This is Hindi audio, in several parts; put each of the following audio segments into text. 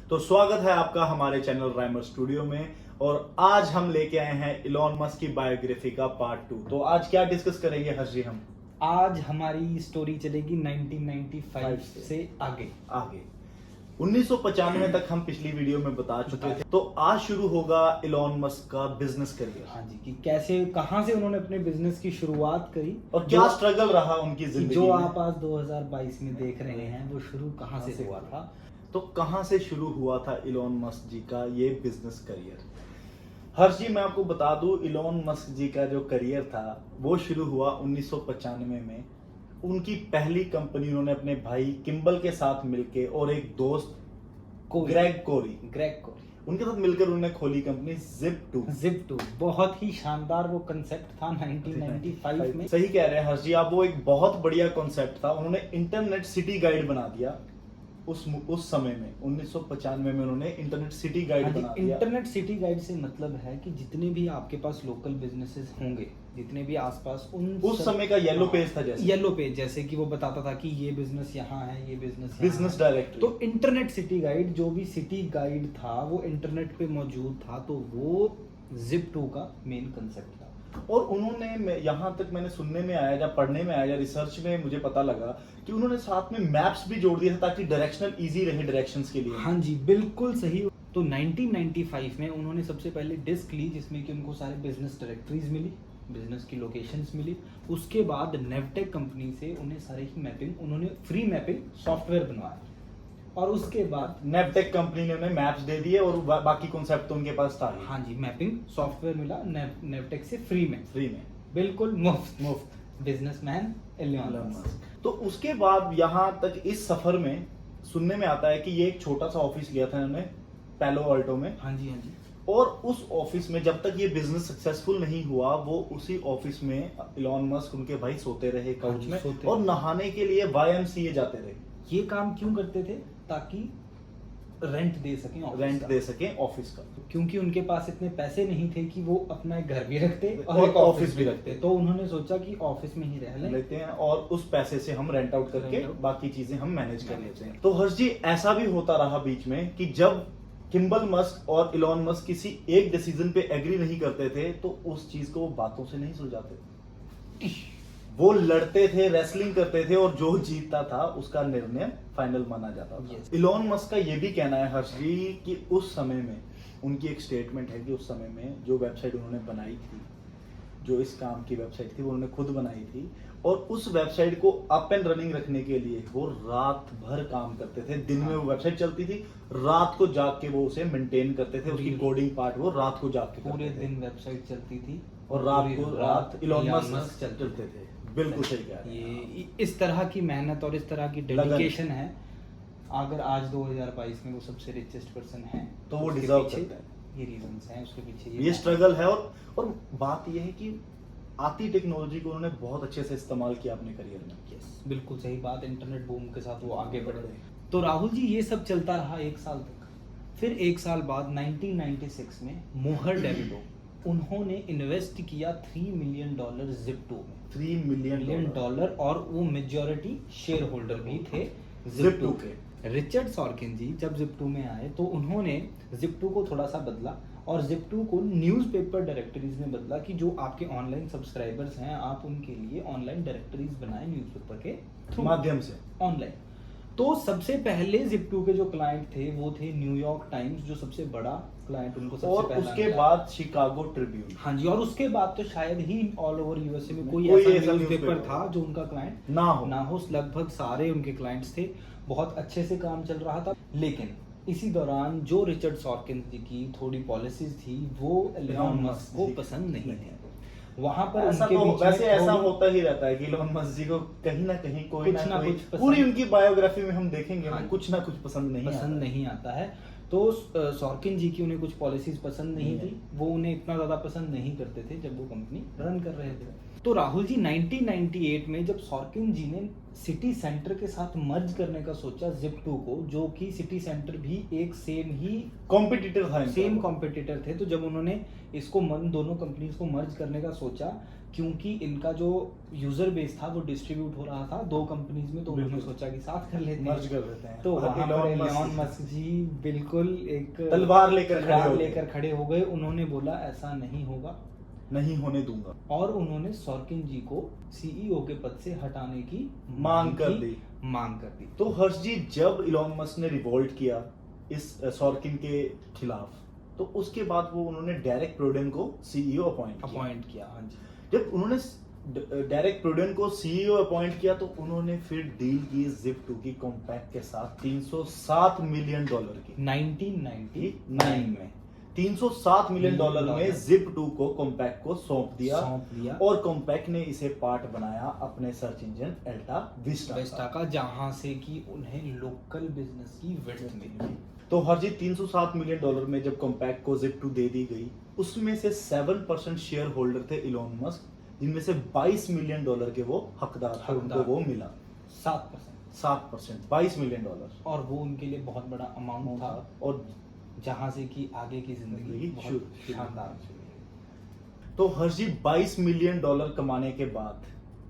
तो स्वागत है आपका हमारे चैनल राइमर स्टूडियो में। और आज हम लेके आए हैं इलॉन मस्क की बायोग्राफी का पार्ट 2। तो आज क्या डिस्कस करेंगे हर्ष जी? हम आज हमारी स्टोरी चलेगी 1995 से आगे 1995 तक हम पिछली वीडियो में बता चुके थे। तो आज शुरू होगा इलॉन मस्क का बिजनेस करियर। हाँ जी, कि कैसे कहाँ से उन्होंने अपने बिजनेस की शुरुआत करी और क्या स्ट्रगल रहा उनकी जिंदगी जो में। आप आज 2022 में देख रहे हैं वो शुरू कहाँ से हुआ था। तो कहाँ से शुरू हुआ था इलॉन मस्क जी का ये बिजनेस करियर? हर्ष जी, मैं आपको बता दूं, इलॉन मस्क जी का जो करियर था वो शुरू हुआ 1995 में। उनकी पहली कंपनी उन्होंने अपने भाई किम्बल के साथ मिलके और एक दोस्त ग्रेग कोरी उनके साथ मिलकर उन्होंने खोली कंपनी Zip2। बहुत ही शानदार वो कंसेप्ट था 1995 में। सही कह रहे हैं हर्ष जी आप, वो एक बहुत बढ़िया कॉन्सेप्ट था। उन्होंने इंटरनेट सिटी गाइड बना दिया उस समय में। 1995 में उन्होंने इंटरनेट सिटी गाइड बना दिया। इंटरनेट सिटी गाइड से मतलब है कि जितने भी आपके पास लोकल बिजनेसेस होंगे, जितने भी आसपास, उस समय का येलो पेज था, जैसे येलो पेज, जैसे कि वो बताता था कि ये बिजनेस यहाँ है, ये बिजनेस डायरेक्टरी। तो इंटरनेट सिटी गाइड, जो भी सिटी गाइड था वो इंटरनेट पे मौजूद था। तो वो Zip2 का मेन कंसेप्ट था। और उन्होंने, यहाँ तक मैंने सुनने में आया या पढ़ने में आया या रिसर्च में मुझे पता लगा कि उन्होंने साथ में मैप्स भी जोड़ दिए थे ताकि डायरेक्शनल इजी रहे डायरेक्शंस के लिए। हाँ जी, बिल्कुल सही। तो 1995 में उन्होंने सबसे पहले डिस्क ली जिसमें कि उनको सारे बिजनेस डायरेक्टरीज मिली, बिजनेस की लोकेशंस मिली। उसके बाद नेवटेक कंपनी से उन्हें सारे ही मैपिंग, उन्होंने फ्री मैपिंग सॉफ्टवेयर बनवाया। और उसके बाद नेवटेक कंपनी ने उन्हें मैप्स दे दिए और बाकी कॉन्सेप्ट तो उनके पास था। हाँ जी, मैपिंग सॉफ्टवेयर मिला नेवटेक से फ्री में बिल्कुल मुफ्त बिजनेसमैन इलॉन मस्क। तो उसके बाद यहाँ तक इस सफर में सुनने में आता है कि ये एक छोटा सा ऑफिस लिया था इन्होंने पैलो अल्टो में। हाँ जी। और उस ऑफिस में जब तक ये बिजनेस सक्सेसफुल नहीं हुआ, वो उसी ऑफिस में इलॉन मस्क उनके भाई सोते रहे काउच में, और नहाने के लिए YMCA जाते रहे। ये काम क्यों करते थे? ताकि रेंट दे सकें ऑफिस का, क्योंकि उनके पास इतने पैसे नहीं थे कि वो अपना एक घर भी रखते और ऑफिस भी रखते। तो उन्होंने सोचा कि ऑफिस में ही रह लेते हैं और उस पैसे से हम रेंट आउट करके बाकी चीजें हम मैनेज कर लेते हैं। तो हर्ष जी, ऐसा भी होता रहा बीच में कि जब किम्बल मस्क और इलॉन मस्क किसी एक डिसीजन पे एग्री नहीं करते थे तो उस चीज को वो बातों से नहीं सुलझाते, वो लड़ते थे, रेसलिंग करते थे, और जो जीतता था उसका निर्णय फाइनल माना जाता था। इलॉन मस्क का ये भी कहना है हर्ष जी कि उस समय में उनकी एक स्टेटमेंट है कि उस समय में जो वेबसाइट उन्होंने बनाई थी, जो इस काम की वेबसाइट थी, वो उन्होंने खुद बनाई थी, और उस वेबसाइट को अप एंड रनिंग रखने के लिए वो रात भर काम करते थे। दिन में वो वेबसाइट चलती थी, रात को जाग के वो उसे मेंटेन करते थे। उसकी कोडिंग पार्ट वो रात को जाग के पूरे दिन वेबसाइट चलती थी और रात इलॉन मस्क चलते थे। बिल्कुल सही कह रहे हैं। ये इस तरह की मेहनत और इस तरह की डेडिकेशन है। अगर आज 2022 में वो सबसे रिचेस्ट पर्सन है तो वो डिजर्व करता है। ये रीजंस हैं उसके पीछे, ये स्ट्रगल है। और बात ये है कि आती टेक्नोलॉजी को उन्होंने बहुत अच्छे से इस्तेमाल किया अपने करियर में। यस, बिल्कुल सही बात। इंटरनेट बूम के साथ वो आगे बढ़ रहे। तो राहुल जी, ये सब चलता रहा 1 साल तक। फिर 1 साल बाद 1996 में मोहर डेविडो, उन्होंने इन्वेस्ट किया $3 मिलियन Zip2 में। $3 मिलियन, और वो मेजॉरिटी शेयर होल्डर भी थे Zip2 के। रिचर्ड सॉर्किन जी जब Zip2 में आए तो उन्होंने Zip2 को थोड़ा सा बदला और Zip2 को न्यूज़पेपर डायरेक्टरीज में बदला कि जो आपके ऑनलाइन सब्सक्राइबर्स हैं आप उनके लिए ऑनलाइन डायरेक्टरीज बनाएं न्यूज़पेपर के माध्यम से ऑनलाइन। तो सबसे पहले Zip2 के जो क्लाइंट थे वो थे न्यूयॉर्क टाइम्स, जो सबसे बड़ा क्लाइंट उनको सबसे पहला, उसके बाद शिकागो ट्रिब्यून। हाँ जी, और उसके बाद तो शायद ही ऑल ओवर यूएसए में कोई ऐसा न्यूज़पेपर था जो उनका क्लाइंट ना हो। लगभग सारे उनके क्लाइंट्स थे, बहुत अच्छे से काम चल रहा था। लेकिन इसी दौरान जो रिचर्ड सॉर्किन जी की थोड़ी पॉलिसीज थी वो इलॉन मस्क को पसंद नहीं थी। वहां पर ऐसा होता ही रहता है कि इलॉन मस्क जी को कहीं ना कहीं कोई ना कुछ पूरी उनकी बायोग्राफी में हम देखेंगे कुछ ना कुछ पसंद नहीं आता है। तो सॉर्किन जी की उन्हें कुछ पॉलिसीज पसंद नहीं थी, वो उन्हें इतना ज्यादा पसंद नहीं करते थे जब वो कंपनी रन कर रहे थे। तो राहुल जी, 1998 में जब सॉर्किन जी ने सिटी सेंटर के साथ मर्ज करने का सोचा Zip2 को, जो कि सिटी सेंटर भी एक सेम कॉम्पिटिटर थे, तो जब उन्होंने इसको दोनों कंपनीज को मर्ज करने का सोचा क्योंकि इनका जो यूजर बेस था वो डिस्ट्रीब्यूट हो रहा था दो कंपनीज में, तो उन्होंने सोचा कि साथ कर लेते मर्ज कर देते हैं। तो और वहां पर एलोन एलोन मस्क जी बिल्कुल एक तलवार लेकर खड़े हो गए। उन्होंने बोला ऐसा नहीं होगा, नहीं होने दूंगा, और उन्होंने सॉर्किन जी को सीईओ के पद से हटाने की मांग कर दी। तो हर्ष जी, जब इलॉन मस्क ने रिवोल्ट किया इस सॉर्किन के खिलाफ, तो उसके बाद वो उन्होंने डेरेक प्रोडेन को सीईओ अपॉइंट किया। हाँ जी। जब उन्होंने डेरेक प्रोडेन को सीईओ अपॉइंट किया, तो उन्होंने फिर डील की Zip2 की कॉम्पैक्ट के साथ $307 मिलियन की 1999 में 307 मिलियन डॉलर में Zip2 को कॉम्पैक्ट को सौंप दिया और कॉम्पैक्ट ने इसे पार्ट बनाया अपने सर्च इंजन अल्टा विस्टा का, जहां से कि उन्हें लोकल बिजनेस की विड्थ मिली। तो हर जी $307 मिलियन में जब कॉम्पैक्ट को Zip2 दे दी गई, उसमें से 7% शेयर होल्डर थे इलॉन मस्क, जिनमें से $22 मिलियन के वो हकदार थे, उनको वो मिला 7%, $22 मिलियन, और वो उनके लिए बहुत बड़ा अमाउंट था, और जहां से कि आगे की जिंदगी बहुत शानदार चली। तो हर जी $22 मिलियन कमाने के बाद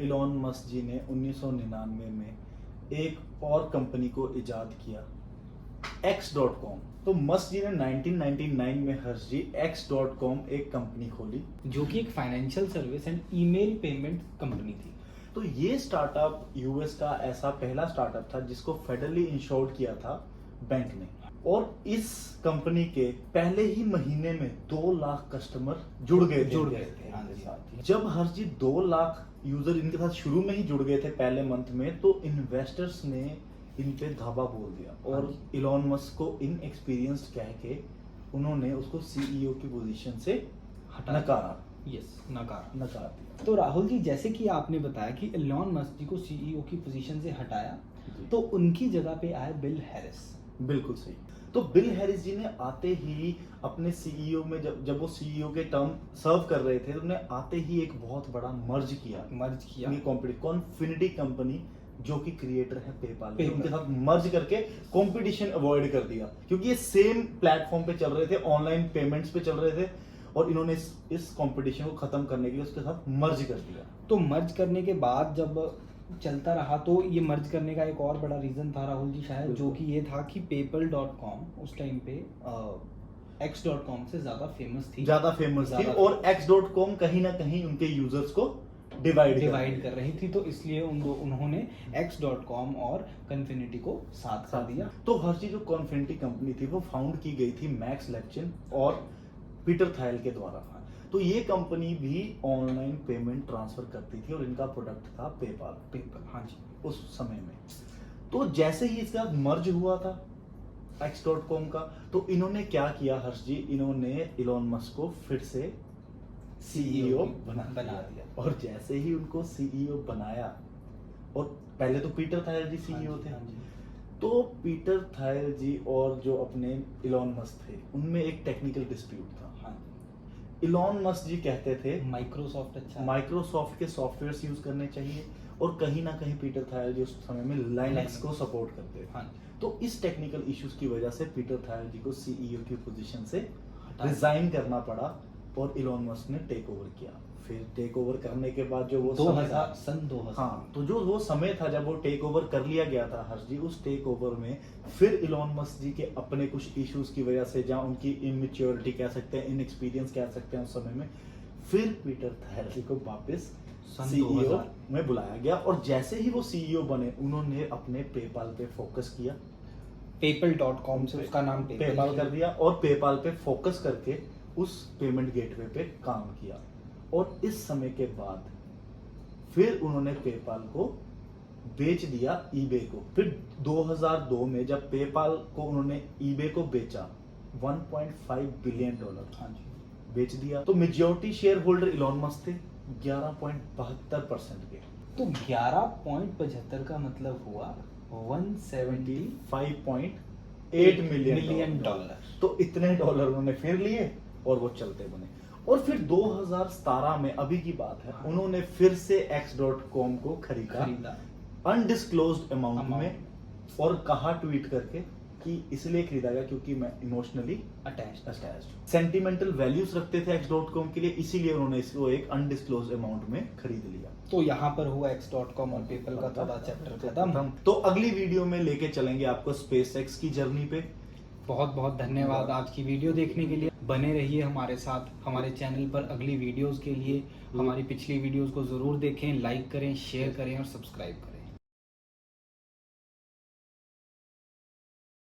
इलॉन मस्क जी ने 1999 में एक और कंपनी को इजाद किया, X.com। तो मस्क जी ने 1999 में हर्ष जी X.com एक कंपनी खोली, जो कि एक financial service and email payment company थी। तो ये स्टार्टअप यूएस का ऐसा पहला स्टार्टअप था जिसको फेडरली इंश्योर्ड किया था बैंक ने, और इस कंपनी के पहले ही महीने में 2 लाख कस्टमर जुड़ गए थे इनके साथ। जब हर्ष जी 2 लाख यूजर इनके साथ शुरू में ही जुड़ गए थे पहले मंथ में, तो इन्वेस्टर्स ने इन पे धावा बोल दिया, और इलॉन मस्क को इनएक्सपीरियंस्ड कह के उन्होंने उसको सीईओ की पोजीशन से नकार दिया। तो राहुल जी, जैसे कि आपने बताया कि इलॉन मस्क जी को सीईओ की पोजीशन से हटाया, तो उनकी जगह पे आए बिल हैरिस। बिल्कुल सही। तो बिल हैरिस जी ने आते ही अपने सीईओ में जब वो सीईओ के टर्म सर्व कर रहे थे, तो उन्होंने आते ही एक बहुत बड़ा मर्ज किया कॉन्फिनिटी कंपनी, जो कि क्रिएटर है पेपाल, उनके साथ मर्ज करके कंपटीशन अवॉइड कर दिया, क्योंकि ये सेम प्लेटफॉर्म पे चल रहे थे, ऑनलाइन पेमेंट्स पे चल रहे थे, और इन्होंने इस कंपटीशन को खत्म करने के लिए उसके साथ मर्ज कर दिया। तो मर्ज करने के बाद जब चलता रहा, तो ये मर्ज करने का एक और बड़ा रीजन था राहुल जी शायद, जो कि ये था कि PayPal.com उस टाइम पे X.com से ज्यादा फेमस थी, और X.com कहीं ना कहीं उनके यूजर्स को डिवाइड कर रही थी, तो इसलिए उन्होंने X.com और कॉन्फिनिटी को साथ कर दिया। तो हर चीज जो कॉन्फिनिटी कंपनी थी वो फाउंड की गई थी मैक्स लेप्चिन और पीटर थायल के द्वारा। तो ये कंपनी भी ऑनलाइन पेमेंट ट्रांसफर करती थी, और इनका प्रोडक्ट था पेपाल। हाँ जी। उस समय में तो जैसे ही इसका मर्ज हुआ था X.com का, तो इन्होंने क्या किया हर्ष जी, इन्होंने इलॉन मस्क को फिर से सीईओ बना दिया। और जैसे ही उनको सीईओ बनाया, और पहले तो पीटर थायल जी सीईओ थे, तो पीटर थायल जी और जो अपने इलॉन मस्क थे, उनमें एक टेक्निकल डिस्प्यूट था। इलॉन मस्क जी कहते थे माइक्रोसॉफ्ट के सॉफ्टवेयर यूज करने चाहिए, और कहीं ना कहीं पीटर थायल जी उस समय में लाइनक्स को सपोर्ट करते थे। तो इस टेक्निकल इश्यूज की वजह से पीटर थायल जी को सीईओ की पोजीशन से रिजाइन करना पड़ा, और इलॉन मस्क ने टेक ओवर किया। फिर टेक ओवर करने के बाद जो वो सन 2000, हाँ, तो जो वो समय था जब वो टेक ओवर कर लिया गया था हर्ष जी, उस टेक ओवर में फिर इलॉन मस्क जी के अपने कुछ इश्यूज की वजह से, जहाँ उनकी इमेच्योरिटी कह सकते हैं, इनएक्सपीरियंस कह सकते हैं उस समय में, फिर पीटर थायल जी को वापस सीईओ में बुलाया गया, और जैसे ही वो सीईओ बने, उन्होंने अपने पेपाल पे फोकस किया, PayPal.com से उसका नाम पेपाल कर दिया, और पेपाल पे फोकस करके उस पेमेंट गेटवे पे काम किया। और इस समय के बाद फिर उन्होंने पेपाल को बेच दिया ईबे को। फिर 2002 में जब पेपाल को उन्होंने ईबे को बेचा, $1.5 बिलियन बेच दिया, तो majority share holder Elon Musk थे 11.72% के। तो 11.75 का मतलब हुआ $175.8 मिलियन। तो इतने डॉलर उन्होंने फिर लिए, और वो चलते बने। और फिर 2017 में, अभी की बात है, उन्होंने फिर से X.com को खरीदा अनडिस्क्लोज्ड अमाउंट में, और कहा ट्वीट करके कि इसलिए खरीदा गया क्योंकि मैं इमोशनली अटैच्ड। सेंटिमेंटल वैल्यूज रखते थे X.com के लिए, इसीलिए उन्होंने इसको एक अनडिस्क्लोज अमाउंट में खरीद लिया। तो यहाँ पर हुआ X.com और पेपल का थोड़ा चैप्टर खत्म। तो अगली वीडियो में लेके चलेंगे आपको SpaceX की जर्नी पे। बहुत बहुत धन्यवाद आज की वीडियो देखने के लिए। बने रहिए हमारे साथ हमारे चैनल पर अगली वीडियोस के लिए। हमारी पिछली वीडियोस को जरूर देखें, लाइक करें, शेयर करें और सब्सक्राइब करें।